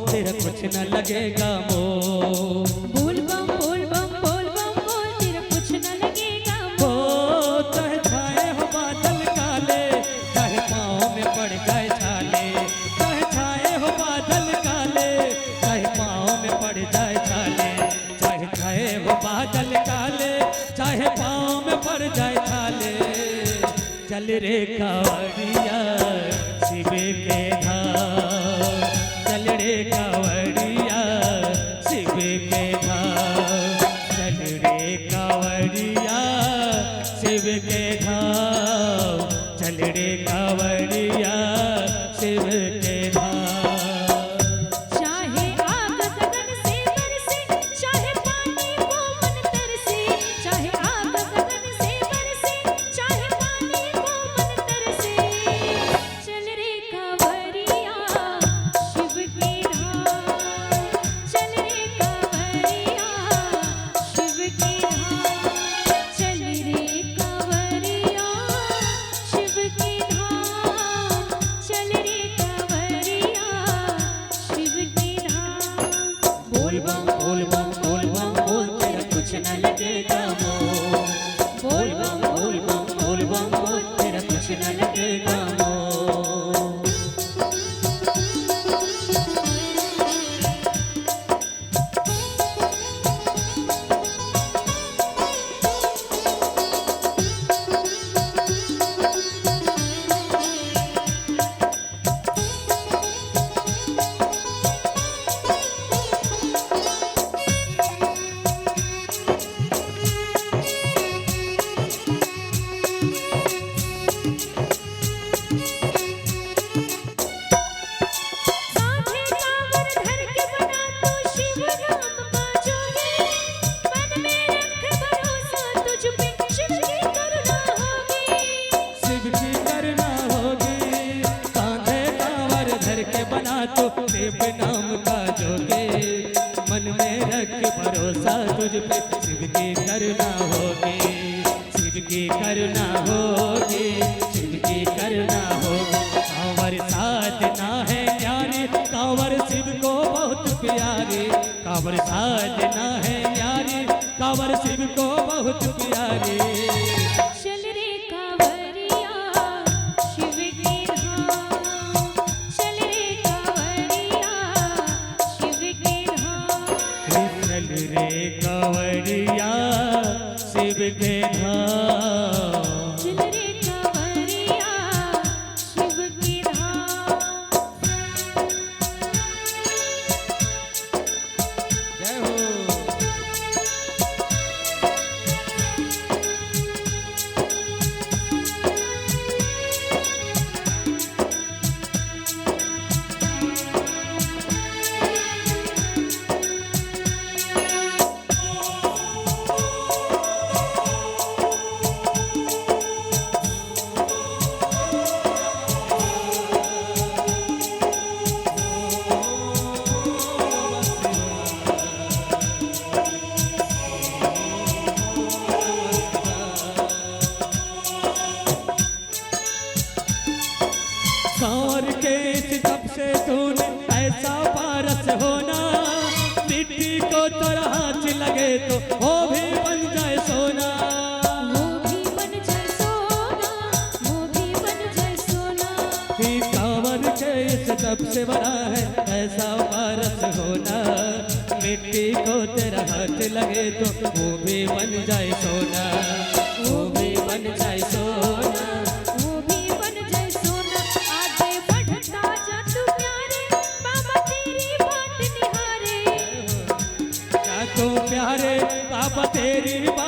तेरा कुछ न लगेगा मोह। बोल बम बोल बम बोल बम बोल, तेरा कुछ न लगेगा मोह। चाहे छाए हो बादल काले, चाहे पाँव में पड़ जाए छाले, चाहे छाए हो बादल काले, चाहे पाँव में पड़ जाए छाले, चाहे छाए हो बादल काले, चाहे पाँव में पड़ जाए छाले। चल रे कावड़िया शिव के धाम, चल रे कावड़िया शिव के धाम, चल रे कावड़िया शिव के धाम, चल रे कावड़िया शिव के धाम। चाहे आग गगन से बरसे, चाहे पानी को मन तरसे, चाहे आग गगन से बरसे, चाहे पानी को मन तरसे। चल रे कांवरिया शिव के धाम, चल रे कांवरिया शिव के धाम, चल रे कांवरिया शिव के धाम, चल रे कांवरिया शिव के धाम। बोल बम बोल बम बोल बम बोल, तेरा कुछ न लगेगा मोह। बोल बम बोल बम बोल बम बोल, तेरा कुछ न लगेगा मोह। कांधे कांवर धर के बना तू शिव नाम बाजोगे, मन में रख भरोसा तुझ पे शिव की करुणा होगी। शिव की करुणा होगी, कांधे कांवर धर के बना तो शिव नाम का जोगे, मन में रख भरोसा तुझ पे शिव की करुणा होगी, शिव की करुणा होगी, शिव की करुणा होगी। कांवर साधना है न्यारी, कांवर शिव को बहुत प्यारी, कांवर साधना है न्यारी, कांवर शिव को बहुत प्यारी। चल रे कांवरिया शिव के धाम, चल रे कांवरिया शिव के धाम। चल रे कांवड़िया शिव के धाम। चल रे कांवरिया शिव के धाम। जय हो। कांवर के इस तप से तूने ऐसा पारस होना, मिट्टी को तेरा हाथ लगे तो वो भी बन जाए सोना। वो भी बन जाए सोना, वो भी बन जाए सोना। ही कांवर के इस तप से बना है ऐसा पारस होना, मिट्टी को तेरा हाथ लगे तो वो भी बन जाए सोना, वो भी बन जाए सोना। वो भी बन जाए सोना। आगे बढ़ता जा तू प्यारे, बाबा तेरी बात निहारे। क्या तो प्यारे बाबा तेरी बात